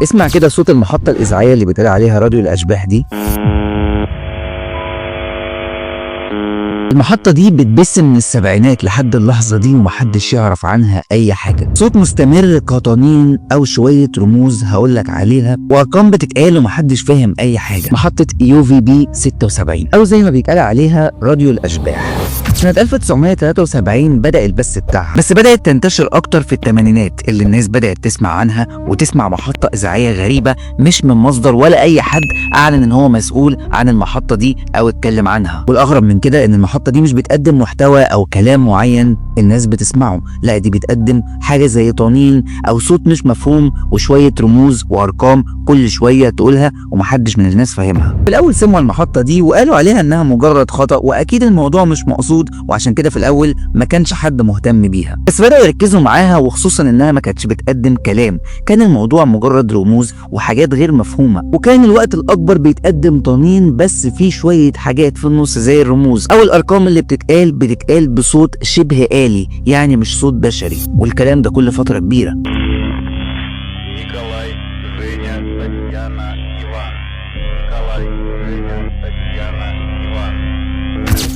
اسمع كده صوت المحطة الإذاعية اللي بيتقال عليها راديو الأشباح دي. المحطة دي بتبث من السبعينات لحد اللحظة دي ومحدش يعرف عنها أي حاجة. صوت مستمر، قطانين أو شوية رموز هقولك عليها، وأرقام بتتقال ومحدش فاهم أي حاجة. محطة UVB 76 أو زي ما بيتقال عليها راديو الأشباح. سنة 1973 بدأ البث بتاعها، بس بدأت تنتشر أكتر في الثمانينات اللي الناس بدأت تسمع عنها وتسمع محطة إذاعية غريبة مش من مصدر ولا أي حد أعلن إن هو مسؤول عن المحطة دي أو اتكلم عنها. والأغرب من كده إن المحطة دي مش بتقدم محتوى أو كلام معين الناس بتسمعه، لا دي بتقدم حاجة زي طنين أو صوت مش مفهوم وشوية رموز وأرقام كل شوية تقولها ومحدش من الناس فاهمها. في الأول سموا المحطة دي وقالوا عليها إنها مجرد خطأ وأكيد الموضوع مش مقصود، وعشان كده في الأول ما كانش حد مهتم بيها، بس بدأوا يركزوا معاها وخصوصا إنها ما كانتش بتقدم كلام، كان الموضوع مجرد رموز وحاجات غير مفهومة، وكان الوقت الأكبر بيتقدم طنين بس في شوية حاجات في النص زي الرموز أو الأرقام اللي بتتقال بصوت شبه آلي، يعني مش صوت بشري، والكلام ده كل فترة كبيرة.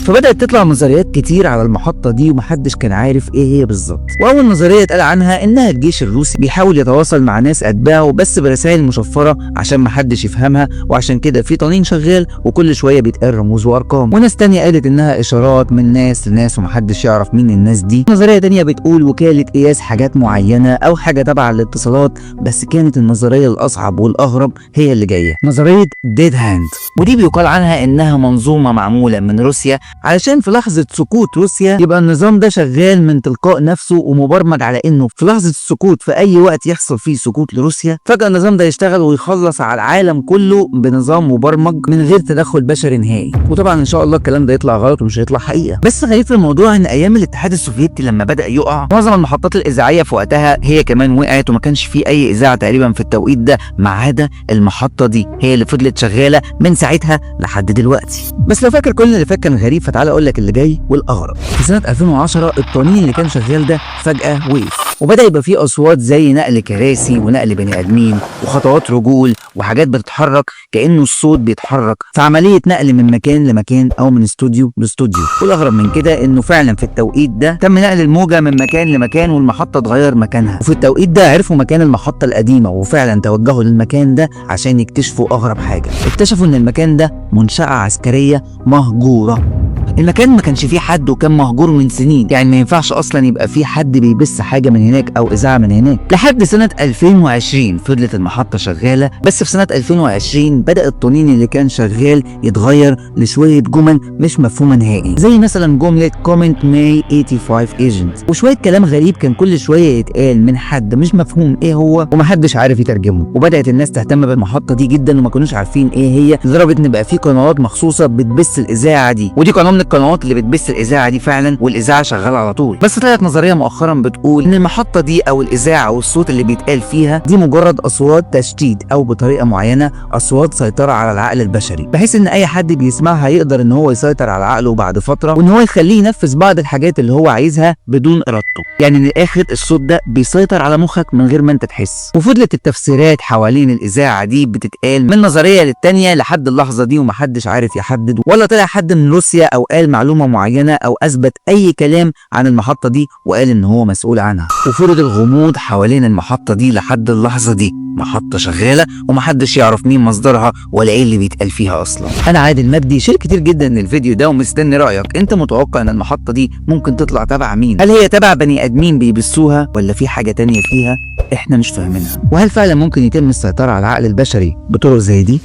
فبدأت تطلع نظريات كتير على المحطة دي ومحدش كان عارف ايه هي بالظبط. واول نظرية اتقال عنها انها الجيش الروسي بيحاول يتواصل مع ناس اتباعه بس برسائل مشفرة عشان محدش يفهمها، وعشان كده في طنين شغال وكل شوية بيتقال رموز وارقام. وناس تانية قالت انها اشارات من ناس لناس ومحدش يعرف مين الناس دي. نظرية تانية بتقول وكالة قياس حاجات معينة او حاجة تبع الاتصالات، بس كانت النظرية الاصعب والاغرب هي اللي جاية، نظرية ديد هاند، ودي بيقال عنها انها منظومة معمولة من روسيا علشان في لحظة سكوت روسيا يبقى النظام ده شغال من تلقاء نفسه ومبرمج على انه في لحظة السكوت في اي وقت يحصل فيه سكوت لروسيا فجأة النظام ده يشتغل ويخلص على العالم كله بنظام مبرمج من غير تدخل بشري نهائي. وطبعا ان شاء الله الكلام ده يطلع غلط ومش هيطلع حقيقة. بس غريب في الموضوع ان ايام الاتحاد السوفيتي لما بدأ يقع معظم المحطات الاذاعية في وقتها هي كمان وقعت وما كانش في اي اذاعة تقريبا في التوقيت ده ما عدا المحطة دي هي اللي فضلت شغالة من ساعتها لحد دلوقتي. بس لو فاكر كل اللي فات كان غريب فتعالى اقول لك اللي جاي والاغرب. في سنة 2010 الطنين اللي كان شغال ده فجأة وقف وبدأ يبقى فيه اصوات زي نقل كراسي ونقل بني ادمين وخطوات رجول وحاجات بتتحرك كأنه الصوت بيتحرك في عملية نقل من مكان لمكان او من استوديو لاستوديو. والاغرب من كده انه فعلا في التوقيت ده تم نقل الموجة من مكان لمكان والمحطة اتغير مكانها، وفي التوقيت ده عرفوا مكان المحطة القديمة وفعلا توجهوا للمكان ده عشان يكتشفوا اغرب حاجة. اكتشفوا ان المكان ده منشأة عسكرية مهجورة. المكان ما كانش فيه حد وكان مهجور من سنين، يعني ما ينفعش اصلا يبقى فيه حد بيبث حاجه من هناك او اذاعه من هناك. لحد سنه 2020 فضلت المحطه شغاله، بس في سنه 2020 بدا الطنين اللي كان شغال يتغير لشويه جمل مش مفهومه نهائي، زي مثلا جمله كومنت ماي 85 ايجنت وشويه كلام غريب كان كل شويه يتقال من حد مش مفهوم ايه هو ومحدش عارف يترجمه. وبدات الناس تهتم بالمحطه دي جدا وما كانوش عارفين ايه هي، لدرجه ان بقى في قنوات مخصوصه بتبث الاذاعه دي، ودي قناه من القنوات اللي بتبث الاذاعه دي فعلا والاذاعه شغاله على طول. بس طلعت نظريه مؤخرا بتقول ان المحطه دي او الاذاعه والصوت اللي بيتقال فيها دي مجرد اصوات تشتيت او بطريقه معينه اصوات سيطره على العقل البشري، بحيث ان اي حد بيسمعها يقدر ان هو يسيطر على عقله بعد فتره وان هو يخليه ينفذ بعض الحاجات اللي هو عايزها بدون ارادته، يعني من الاخر الصوت ده بيسيطر على مخك من غير ما انت تحس. وفضلت التفسيرات حوالين الاذاعه دي بتتقال من نظريه للتانيه لحد اللحظه دي ومحدش عارف يحدد، ولا طلع حد من روسيا او قال معلومه معينه او اثبت اي كلام عن المحطه دي وقال ان هو مسؤول عنها. وفرض الغموض حوالين المحطه دي لحد اللحظه دي، محطه شغاله ومحدش يعرف مين مصدرها ولا ايه اللي بيتقال فيها اصلا. انا عادل مجدي، شير كتير جدا من الفيديو ده ومستني رايك، انت متوقع ان المحطه دي ممكن تطلع تبع مين؟ هل هي تبع بني ادمين بيبثوها ولا في حاجه تانية فيها احنا مش فاهمينها؟ وهل فعلا ممكن يتم السيطره على العقل البشري بطرق زي دي؟